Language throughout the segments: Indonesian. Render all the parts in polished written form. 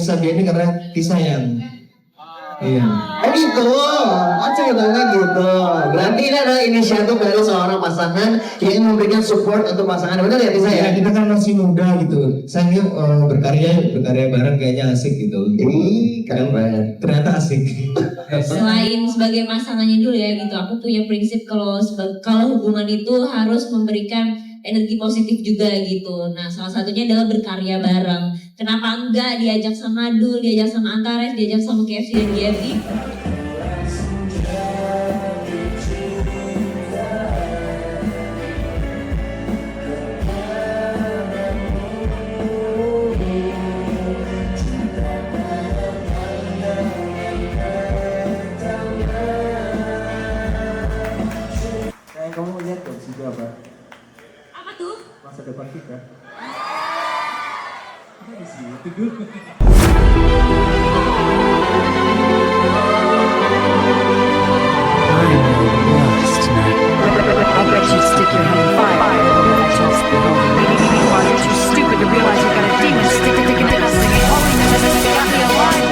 Nisa ini karena disayang. Iya. Oh gitu, ceritanya gitu. Berarti ini adalah inisiatif dari seorang pasangan yang memberikan support untuk pasangan. Benar ya Tisa ya? Kita kan masih muda gitu. Saya berkarya bareng kayaknya asik gitu. Keren banget. Ternyata asik. Selain sebagai pasangannya dulu ya gitu, aku punya prinsip kalau hubungan itu harus memberikan energi positif juga gitu. Nah, salah satunya adalah berkarya bareng. Kenapa enggak diajak sama Dul, diajak sama Antares, diajak sama KFC dan GFI? Kamu lihat dong situ apa? Apa tuh? Masa depan kita. Apa di sini dulu? I'll bet you stick your head in fire. That you'll spill over. Why are you stupid to realize you got a demon sticking us singing holiness and you got me a live one?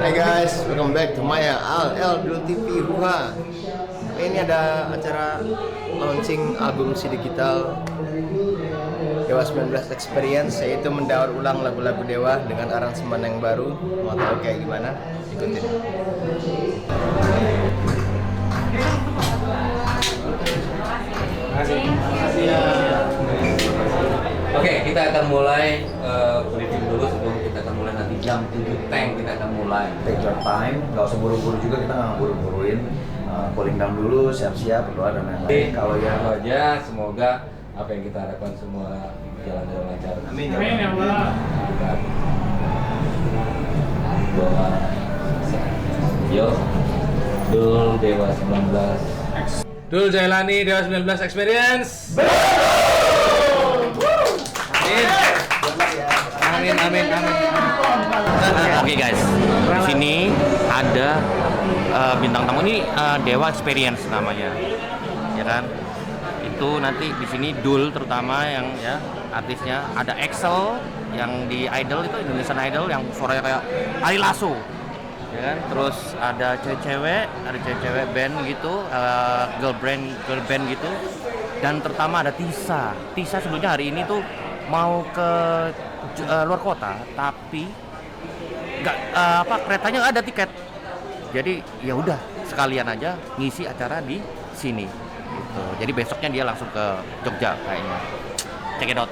Hai guys, welcome back to Maya Al Dul TV Huha. Ini ada acara launching album si digital Dewa 19 Experience, yaitu mendaur ulang lagu-lagu Dewa dengan aransemen yang baru. Mau tahu kayak gimana? Ikutin. Oke, kita akan mulai briefing dulu sebelum kita akan mulai nanti jam 7 tank kita akan mulai. Take your time, gak usah buru-buru juga, kita nggak buru-buruin. Cooling down dulu, siap-siap, berdoa dan lain-lain. Kalau yang aja, semoga apa yang kita harapkan semua jalan dengan lancar. Amin. Amin ya Allah. Doa. Yo, Dul Dewa 19. Dul Jailani Dewa 19 Experience. Amin. Amin. Oke guys, di sini ada bintang tamu ini Dewa Experience namanya, ya kan? Itu nanti di sini Dul terutama yang ya artisnya, ada Excel yang di Idol itu Indonesian Idol yang suaranya kayak Ari Lasso, ya kan? Terus ada cewek-cewek band gitu, girl band gitu, dan terutama ada Tisa sebelumnya hari ini tuh mau ke luar kota, tapi keretanya nggak ada tiket, jadi ya udah sekalian aja ngisi acara di sini gitu. Jadi besoknya dia langsung ke Jogja kayaknya. Check it out.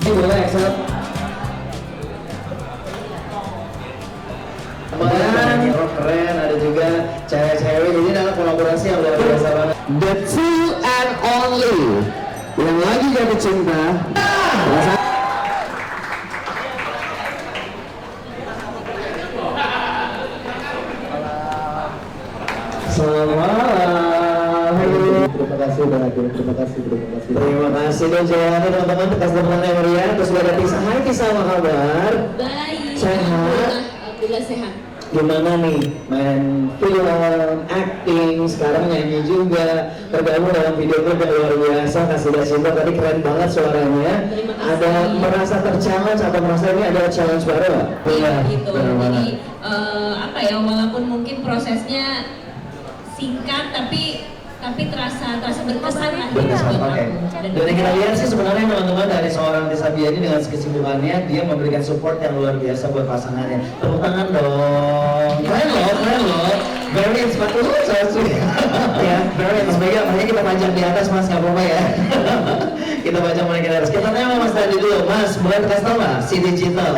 Boleh Excel. Dan keren, ada juga cewek-cewek. Ini adalah kolaborasi yang luar biasa banget. The two and only yang lagi jatuh cinta. Selamat malam. Terima kasih udah hadir. Terima kasih. Terima kasih dan jalannya teman-teman, teman-teman yang meriah. Terus ada Tisa. Hai Tisa, apa kabar? Baik. Sehat. Alhamdulillah sehat. Gimana nih main film, acting, sekarang nyanyi juga, tergabung dalam video klip yang luar biasa, Kasih Dan Cinta. Tadi keren banget suaranya. Ada merasa ter-challenge atau merasa ini ada challenge baru nggak? Iya gitu. Bagaimana? Jadi walaupun mungkin prosesnya singkat, tapi tapi terasa berkesan lah. Berkesan, buat oke. aku. Dan yang kita lihat sih sebenarnya teman-teman dari seorang Tisa Biani dengan kesibukannya dia memberikan support yang luar biasa buat pasangannya. Tepuk tangan dong. Keren loh. Very inspirational, ya. Very inspirational. Makanya kita panjang di atas mas, nggak apa-apa ya. Kita panjang mulai di atas. Kita tanya Mas Tadi dulu, Mas. Boleh kasih tahu nggak si digital?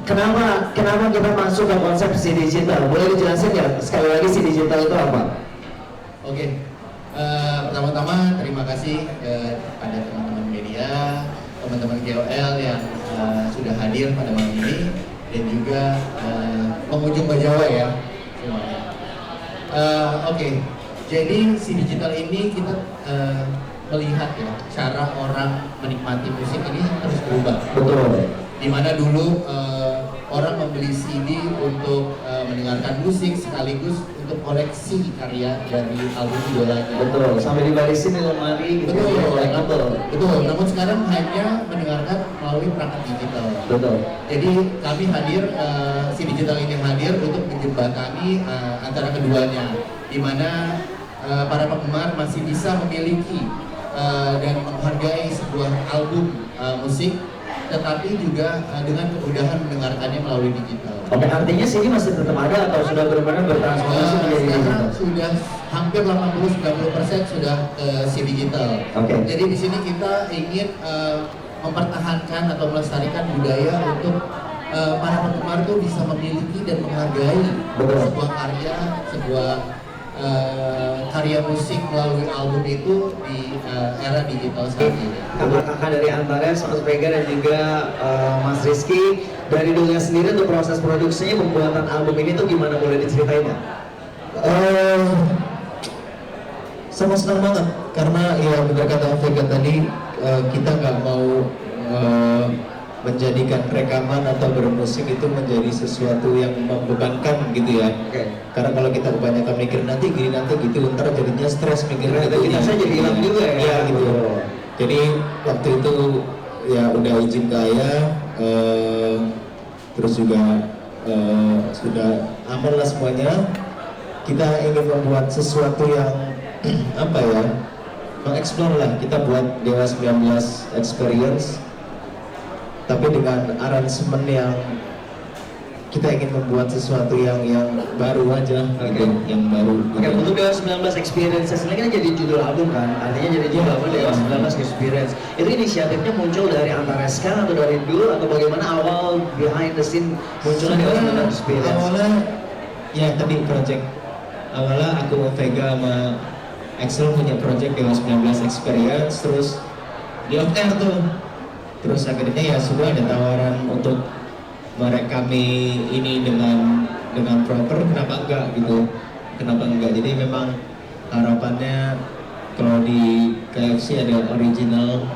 Kenapa kita masuk ke konsep si digital? Boleh dijelasin ya sekali lagi si digital itu apa? Oke, pertama-tama terima kasih kepada teman-teman media, teman-teman KOL yang sudah hadir pada malam ini, dan juga pengunjung Bajawa ya semuanya. Oke, jadi si digital ini kita melihat ya cara orang menikmati musik ini terus berubah. Betul. Dimana dulu orang membeli CD untuk mendengarkan musik sekaligus untuk koleksi karya dari album idolanya. Betul, sampai dibarisin di lemari gitu. Betul. Namun sekarang hanya mendengarkan melalui perangkat digital. Betul. Jadi kami hadir, si digital ini hadir untuk menjembatani antara keduanya, di mana para penggemar masih bisa memiliki dan menghargai sebuah album musik, tetapi juga dengan kemudahan mendengarkannya melalui digital. Oke, artinya sini masih tetap ada atau sudah benar-benar bertransformasi menjadi digital? Sekarang sudah hampir 80-90% sudah si digital. Oke. Jadi di sini kita ingin mempertahankan atau melestarikan budaya untuk para penggemar itu bisa memiliki dan menghargai sebuah karya, sebuah karya musik melalui album itu di era digital saat ini. Kakak-kakak dari Antares, Mas Vega dan juga Mas Rizky, dari dunia sendiri untuk proses produksinya pembuatan album ini tuh gimana, boleh diceritain ya? Sama senang banget karena ya benar kata Vega tadi, kita nggak mau menjadikan rekaman atau bermusik itu menjadi sesuatu yang membebankan gitu ya. Karena kalau kita kebanyakan mikir nanti gini nanti gitu, ntar jadinya stres mikirnya itu Kita jadi hilang juga ya. Iya gitu. Jadi waktu itu ya udah izin ke ayah, terus juga sudah aman lah semuanya. Kita ingin membuat sesuatu yang apa ya, mengeksplor lah. Kita buat Dewa 19 Experience, tapi dengan aransemen yang kita ingin membuat sesuatu yang baru aja, gitu, yang baru. Oke, untuk Dewa 19 Experiences ini kan jadi judul album kan, artinya jadi judul album Dewa 19 Experience. Itu inisiatifnya muncul dari Antareska atau dari dulu atau bagaimana awal behind the scene munculnya Dewa 19 Experience? Awalnya ya tadi project awalnya aku Vega sama Axel punya project Dewa 19 Experience, terus di off air tuh. Terus akhirnya ya sudah ada tawaran untuk merekami ini dengan proper, kenapa enggak gitu, kenapa enggak. Jadi memang harapannya kalau di KFC ada original,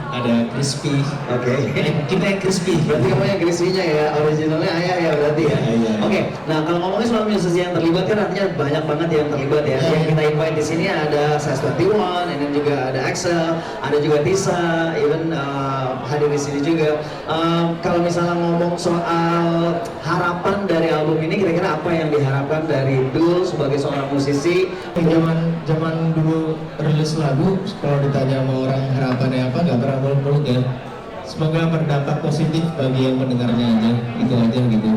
ada crispy. Oke. Kita yang crispy. Berarti kamu yang crispy-nya ya, originalnya ayah ya berarti ya? Iya. Oke, nah kalau ngomongin soal musisi yang terlibat kan artinya banyak banget yang terlibat ya. Yang kita invite di sini ada Size21, dan juga ada Axel, ada juga Tisa, even hadir di sini juga. Kalau misalnya ngomong soal harapan dari album ini, kira-kira apa yang diharapkan dari Dul sebagai seorang musisi? Zaman dulu rilis lagu, kalau ditanya sama orang harapannya apa, nggak pernah muluk-muluk ya. Semoga berdampak positif bagi yang mendengarnya aja, itu aja gitu.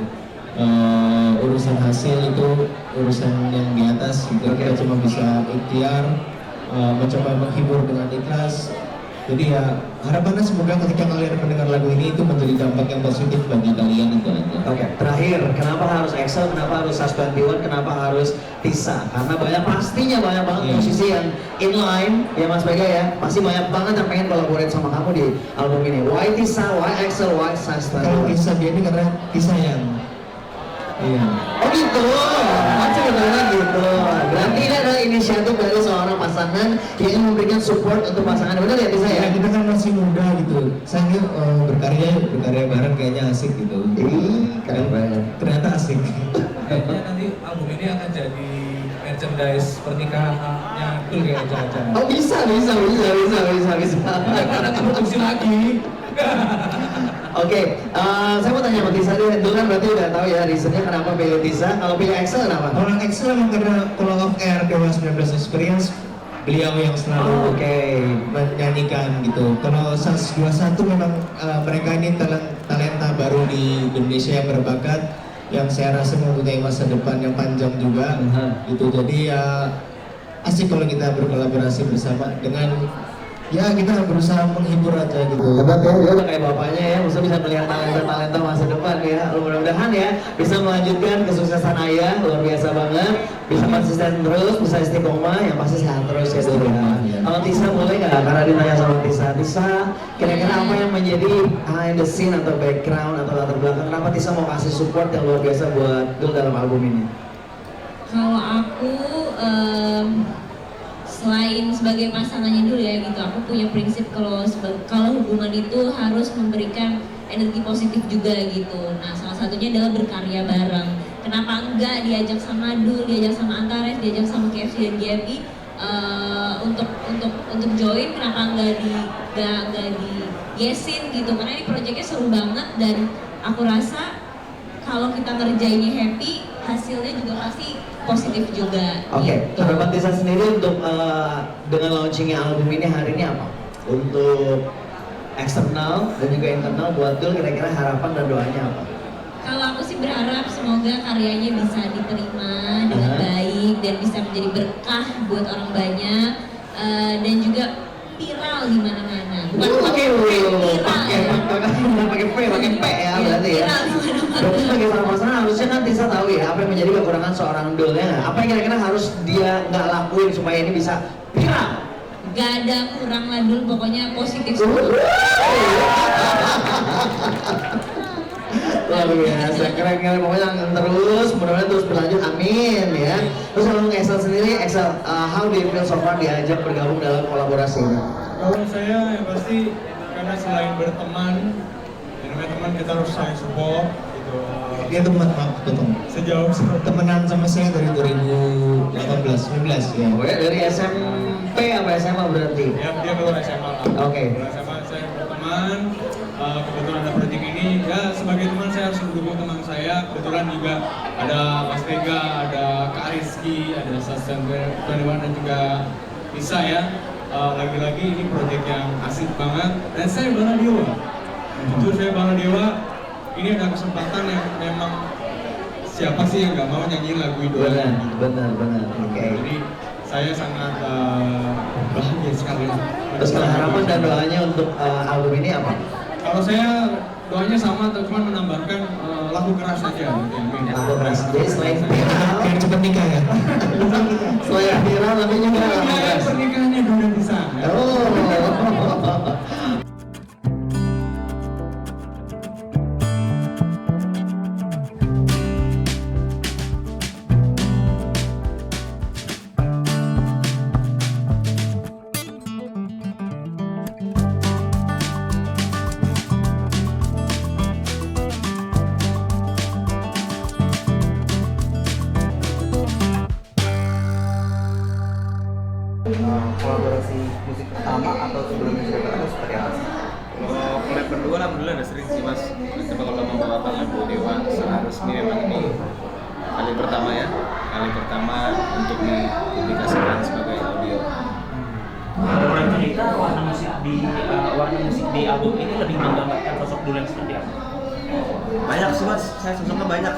Urusan hasil itu urusan yang di atas, gitu. Kita cuma bisa ikhtiar, mencoba menghibur dengan ikhlas. Jadi ya harapannya semoga ketika kalian mendengar lagu ini itu menjadi dampak yang positif bagi kalian, itu aja. Oke, terakhir, kenapa harus Axel, kenapa harus Size21, kenapa harus Tisa? Karena pastinya banyak banget musisi yang inline, ya Mas Vega ya, pasti banyak banget yang pengen collaborate sama kamu di album ini. Why Tisa, why Axel, why Size21? Kalau Tisa dia ini karena Tisa yang iya. Oh gitu, macam beneran gitu. Berarti ini adalah inisiatif dari seorang pasangan yang ingin memberikan support untuk pasangan, benar ya Tisa ya? Ya kita kan masih muda gitu. Saya berkarya bareng kayaknya asik gitu. Keren banget. Ternyata asik. Kayaknya nanti album ini akan jadi merchandise pernikahannya Dul kayak jangan-jangan. Oh bisa. Karena produksi lagi. Oke, saya mau tanya sama Tisa deh, dulu kan berarti udah tahu ya reasonnya kenapa pilih Tisa, kalau pilih Axel kenapa? Kalau Axel emang karena kalau off air Dewa 19 Experience beliau yang selalu menyanyikan gitu. Kalau 121 memang mereka ini talenta baru di Indonesia yang berbakat, yang saya rasa mempunyai masa depan yang panjang juga. Gitu. Jadi ya asik kalau kita berkolaborasi bersama dengan ya kita berusaha menghibur aja gitu. Hebat ya, dia udah kayak bapaknya ya, bisa melihat talenta masa depan ya. Mudah-mudahan ya bisa melanjutkan kesuksesan ayah, luar biasa banget. Bisa konsisten terus, bisa istiqomah, yang pasti sehat terus ya Dul ya. Kalau Tisa boleh nggak? Karena ditanya sama Tisa, kira-kira apa yang menjadi behind the scene atau background atau latar belakang kenapa Tisa mau kasih support yang luar biasa buat Dul dalam album ini? Kalau aku selain sebagai pasangannya dulu ya gitu, aku punya prinsip kalau hubungan itu harus memberikan energi positif juga gitu. Nah salah satunya adalah berkarya bareng. Kenapa enggak diajak sama Dul, diajak sama Antares, diajak sama KFC dan GMI untuk join? Kenapa enggak di yesin gitu? Karena ini proyeknya seru banget dan aku rasa kalau kita ngerjainnya happy, hasilnya juga pasti positif juga. Oke, gitu. harapan Tisa sendiri untuk dengan launchingnya album ini hari ini apa? Untuk eksternal dan juga internal buat Dul, kira-kira harapan dan doanya apa? Kalau aku sih berharap semoga karyanya bisa diterima dengan baik dan bisa menjadi berkah buat orang banyak dan juga viral di mana-mana. Bukan pakai P ya berarti ya. Berarti sebagai seorang pasangan harusnya kan Tisa tahu ya apa yang menjadi kekurangan seorang Dul ya. Apa yang kira-kira harus dia nggak lakuin supaya ini bisa viral? Gak ada kurang lah Dul, pokoknya positif semua. Luar biasa, keren-keren, pokoknya terus, mudah-mudahan terus berlanjut, amin ya. Terus kalau Excel sendiri, how do you feel so far diajak bergabung dalam kolaborasi ini? Kalau saya yang pasti karena selain berteman, ya namanya teman kita harus saling support gitu. Dia Sejauh temenan sama saya dari 2018, 19 ya. Oh ya, dari SMP apa SMA berarti? ya dia keluar SMA lah. Oke. Keluar SMA saya berteman, kebetulan ada proyek ini, ya sebagai teman saya harus mendukung teman saya. Kebetulan juga ada Mas Vega, ada Kak Rizky, ada Sasan Tuan dan juga Bisa ya. Lagi-lagi ini proyek yang asik banget dan saya Bala Dewa. Jujur saya Bala Dewa, ini ada kesempatan yang memang siapa sih yang nggak mau nyanyiin lagu idola. Benar. Oke. Jadi saya sangat bahagia sekali. Terus kalau harapan dan doanya untuk album ini apa? Kalau saya doanya sama, cuma menambahkan lagu keras aja. Lagu keras. Jadi selain viral, Biar cepet nikah ya. selain viral tapi juga lagu keras. Pernikahannya udah bisa. Oh. Kolaborasi musik pertama atau sebelumnya sudah pernah seperti apa sih? Kalau collab berdua alhamdulillah udah sering sih mas. Coba kalau membawakan lagu Dewa secara resmi memang ini kali pertama untuk dipublikasikan sebagai audio. Boleh cerita warna musik di album ini lebih menggambarkan sosok Dul yang seperti apa? Banyak sih mas, saya sosoknya banyak.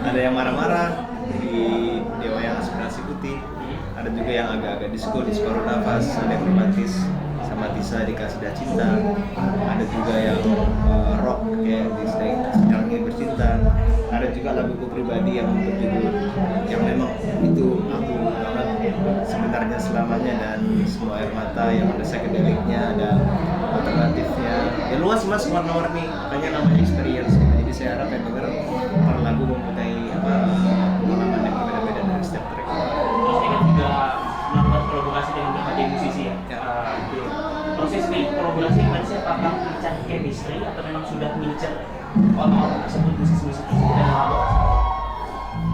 Ada yang marah-marah di Dewa yang aspirasi putih, ada juga yang agak-agak disco paruh nafas, ada yang romantis sama Tisa di Kasih Dah Cinta, ada juga yang rock kayak di Sekarang Ini Bercinta, ada juga laguku pribadi yang berjudul yang memang itu aku banget sebenarnya selamanya dan semua air mata yang ada psychedelicnya, ada alternatifnya, ya luas mas warna-warni, makanya namanya experience. Jadi saya harap yang denger per lagu mempunyai pengalaman yang berbeda-beda dari setiap track. Terus ini kan juga melakukan kolaborasi dengan berbagai musisi ya. Proses kolaborasi gimana sih? Apakah mencari chemistry atau memang sudah mengincar orang-orang tersebut, musisi-musisi tersebut dan kolaborasi?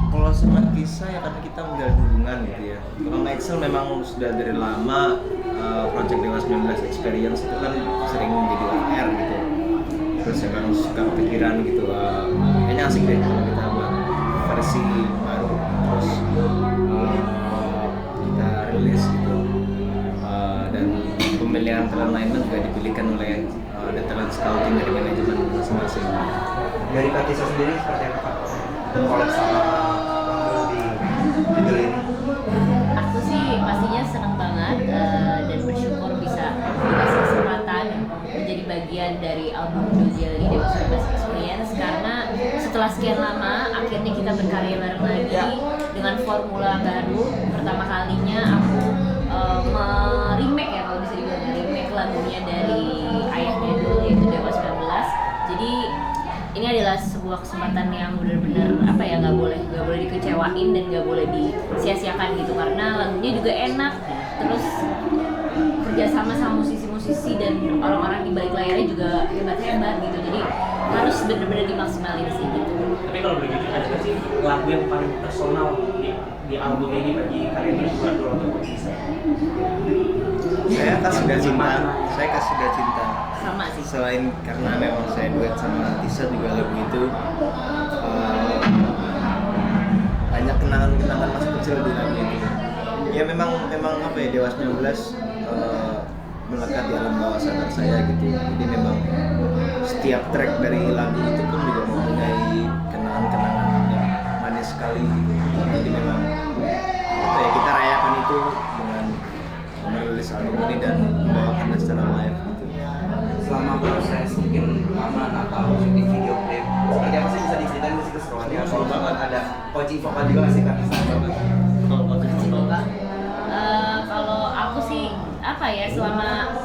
Kalau sama Tisa ya karena kita menjalin hubungan gitu ya. Kalau sama Excel memang sudah dari lama project Dewa 19 Experience itu kan sering menjadi on-air gitu. Terus ya kan suka kepikiran gitu, kayaknya asik deh kalau kita buat versi baru. Terus kita rilis gitu. Dan pemilihan talent lineman juga dipilihkan oleh ada talent scouting dari manajemen masing-masing. Dari Kak Tisa sendiri seperti apa Kak? Collab sama di judul ini. Aku sih pastinya senang banget dan bersyukur bisa dikasih kesempatan menjadi bagian dari album judul di Dewa 19 Experience, karena setelah sekian lama akhirnya kita berkarya bareng lagi dengan formula baru. Pertama kalinya aku remake ya, kalau bisa dibilang remake lagunya dari ayahnya dulu yaitu Dewa 19. Jadi ini adalah sebuah kesempatan yang benar-benar apa ya, nggak boleh dikecewain dan nggak boleh disia-siakan gitu, karena lagunya juga enak, terus kerjasama sama musisi-musisi dan orang-orang di balik layarnya juga hebat-hebat gitu, jadi harus benar-benar dimaksimalin sih gitu. Tapi kalau begitu ada nggak sih lagu yang paling personal di album ini bagi kalian berdua dulu untuk bisa? Saya kasih Sudah Cinta. Sama sih. Selain karena memang saya duet sama Tisa juga lagu itu banyak kenangan-kenangan masa kecil di lagu ini. Ya memang apa ya, Dewa 19 melekat di alam bawah sadar saya gitu. Jadi memang setiap track dari lagu itu pun juga mempunyai kenangan-kenangan yang manis sekali gitu. Jadi memang apa ya, kita rayakan itu dengan merilis album ini dan membawakannya secara live gitu. Selama proses mungkin rekaman atau syuting video klip, seperti apa sih bisa diceritain sih keseruannya? Kalau banget ada coaching vokal juga nggak sih Kak Tisa? Kalau aku sih apa ya, selama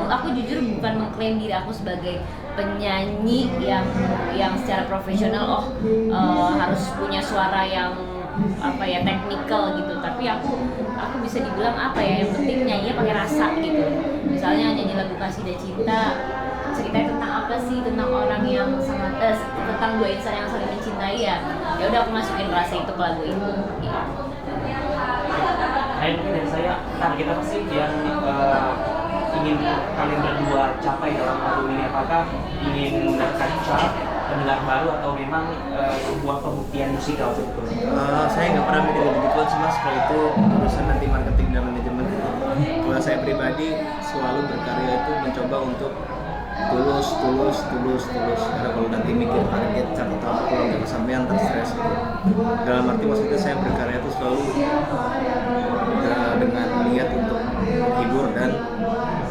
aku jujur bukan mengklaim diri aku sebagai penyanyi yang secara profesional harus punya suara yang apa ya, teknikal gitu, tapi aku bisa dibilang apa ya, yang penting nyanyinya pakai rasa gitu. Misalnya nyanyi lagu Kasida Cinta, ceritanya tentang apa sih, tentang orang yang sangat tentang dua insan yang saling mencintai, ya udah aku masukin rasa itu ke lagu itu ya. Mungkin dari saya, target apa sih yang ingin kalian berdua capai dalam album ini? Apakah ingin mendapatkan chart, pendengar baru, atau memang sebuah pembuktian musikal sebetulnya? Saya nggak pernah mikir begitu sih Mas, kalau itu urusan nanti marketing dan manajemen. Kalau saya pribadi selalu berkarya itu mencoba untuk tulus, karena kalau nanti mikir target chart atau apa, kalau nggak kesampaian terstres gitu. Dalam arti maksudnya saya berkarya itu selalu dengan niat untuk menghibur dan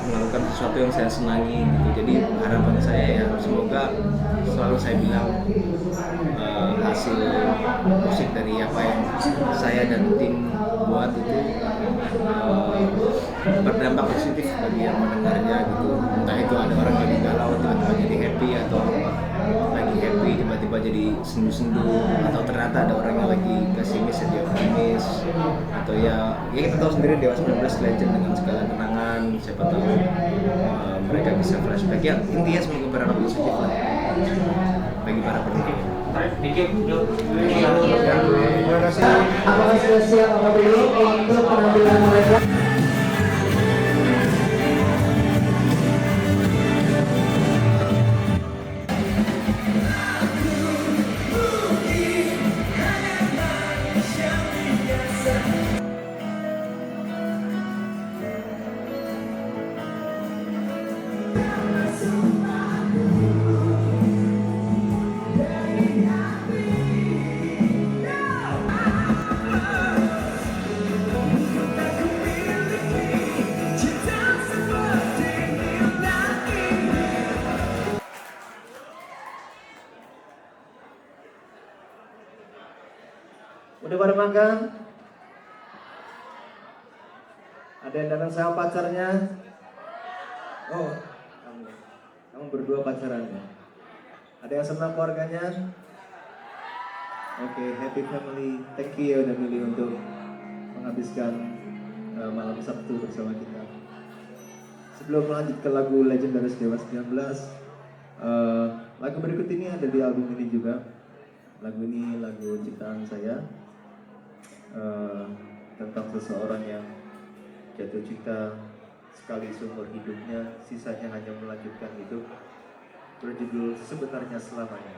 melakukan sesuatu yang saya senangi gitu. Jadi harapan saya ya semoga selalu saya bilang hasil musik dari apa yang saya dan tim buat itu berdampak positif bagi yang mendengarnya gitu. Entah itu ada orang lagi galau tiba-tiba jadi happy, atau lagi happy tiba-tiba jadi sendu-sendu, atau ternyata ada orang yang lagi pesimis jadi optimis, atau ya kita tahu sendiri Dewa 19 legend dengan segala kenangan, siapa tahu mereka bisa flashback. Ya intinya semoga berharap positif lah bagi para pendengar. Thank you. Terima kasih. Apakah sudah siap Bapak Ibu untuk penampilan mereka? Udah pada makan? Ada yang datang sama pacarnya? Oh, kamu berdua pacaran ya? Ada yang senang keluarganya? Oke, happy family. Thank you ya udah milih untuk menghabiskan malam Sabtu bersama kita. Sebelum lanjut ke lagu legendaris Dewa 19, lagu berikut ini ada di album ini juga. Lagu ini lagu ciptaan saya. Tentang seseorang yang jatuh cinta sekali seumur hidupnya, sisanya hanya melanjutkan hidup, berjudul Sebenarnya Selamanya.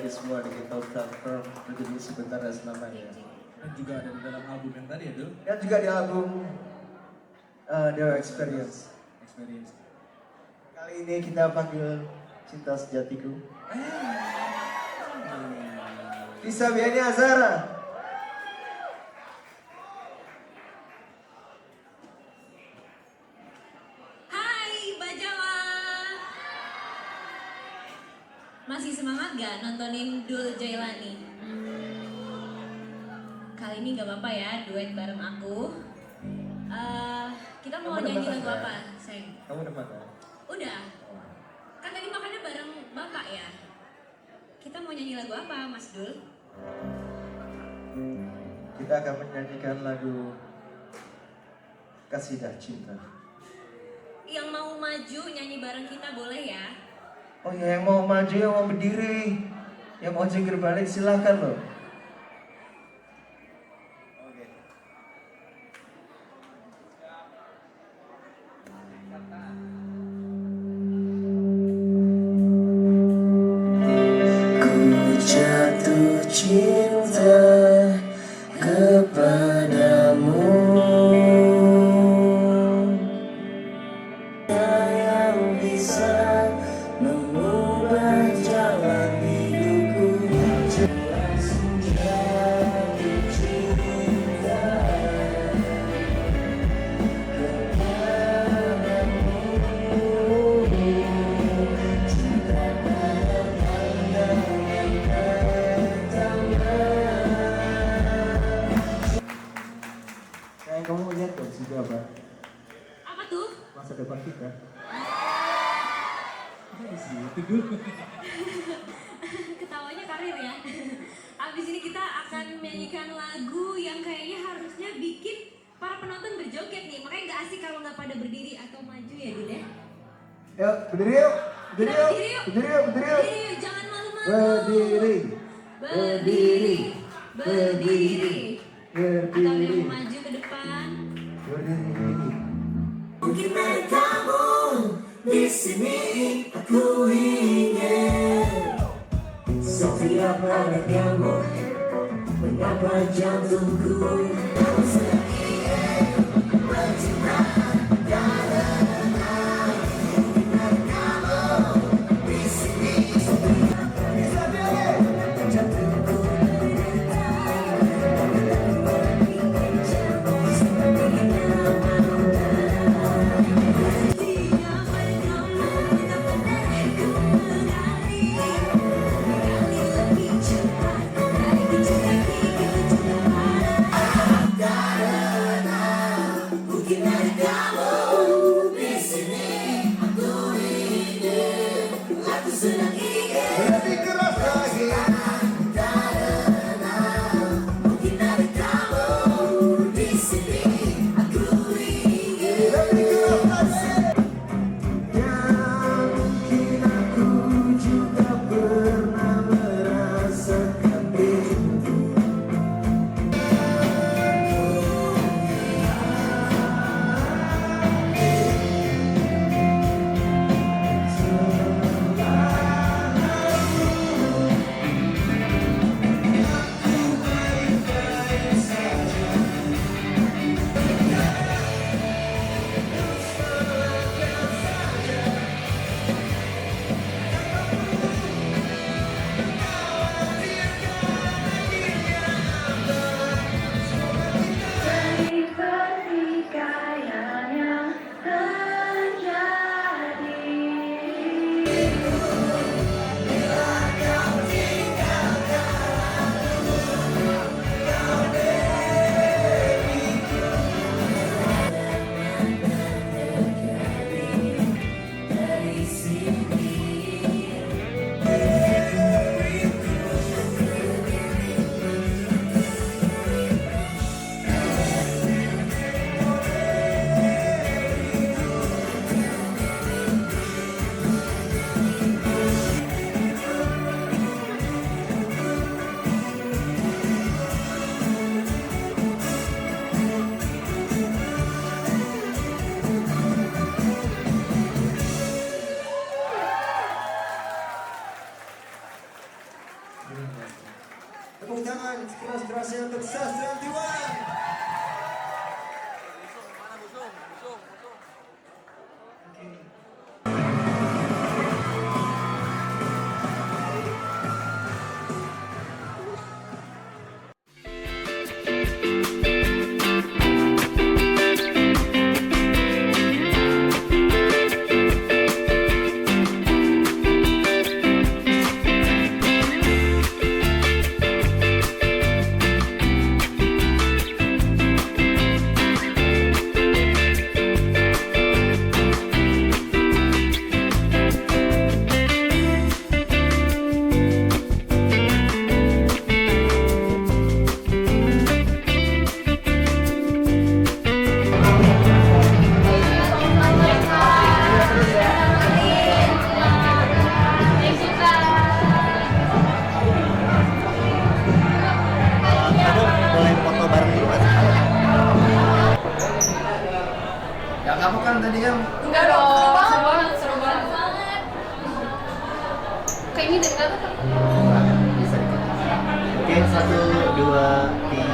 di semua digital platform berdiri sebentar dan selamanya. Dan juga ada di dalam album yang tadi ya, Dul? Dan juga di album Dewa Experience. Kali ini kita panggil Cinta Sejatiku. Bisa Biani Azara. Hai Bajawa. Masih semangat gak nontonin Dul Jailani? Kali ini gak apa-apa ya, duet bareng aku. Kita mau Kamu udah nyanyi makan, lagu kan? apa, Seng? Kamu udah makan? Udah. Kan tadi makannya bareng Bapak ya? Kita mau nyanyi lagu apa, Mas Dul? Kita akan menyanyikan lagu Kasidah Cinta. Yang mau maju nyanyi bareng kita boleh ya? Oh ya, yang mau maju, yang mau berdiri, yang mau jengkir balik silakan loh. Jatuh cinta kepadamu, yang bisa mengubah jalan hidupku. Jelas menjadi cinta kepadamu. Cinta pada pandangan kayak kamu lihat dong juga apa? Apa tuh? Masa depan kita. Ketawanya karir ya. Abis ini kita akan menyanyikan lagu yang kayaknya harusnya bikin para penonton berjoget nih. Makanya nggak asik kalau nggak pada berdiri atau maju ya, Dul ya. Yuk, berdiri yuk. Berdiri yuk. Berdiri yuk. Berdiri yuk. Berdiri yuk. Berdiri yuk, jangan malu-malu. Berdiri. Berdiri. Berdiri. Atau ada Berdiri. yang maju ke depan. Berdiri. Mungkin ada kamu di sini, aku ingin setiap ada kamu menyapa jantungku. Aku sedang ingin bercinta karena mungkin ada kamu di sini. Jantungku sedang ingin lebih keras lagi karena mungkin ada kamu di sini. Aku ingin lebih keras lagi dan mungkin aku juga pernah merasakan itu. Boleh foto bareng dulu kan? Ya kamu kan tadi kan Enggak dong, seru banget. Kayak ini deh, enggak kan? Oke, 1, 2, 3.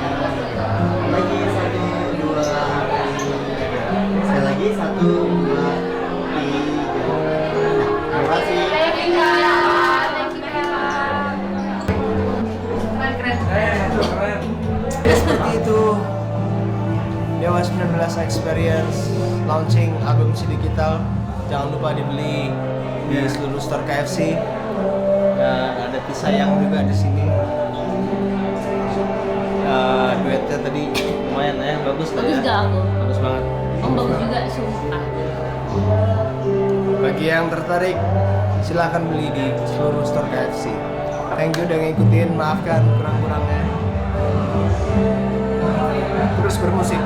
Lagi 1, 2, 3. Sekali lagi 1, 2, 3. Terima kasih. Keren. Ya seperti itu. Dewa 19 Experience launching album CD digital. Jangan lupa dibeli di seluruh store KFC. Dan ada Tisayang juga di sini. Duetnya tadi lumayan ya, bagus lah Bagus ya. gak aku? Bagus banget. Om bagus juga, sumpah. Bagi yang tertarik, silahkan beli di seluruh store KFC. Thank you udah ngikutin, maafkan kurang-kurangnya. Terus bermusik.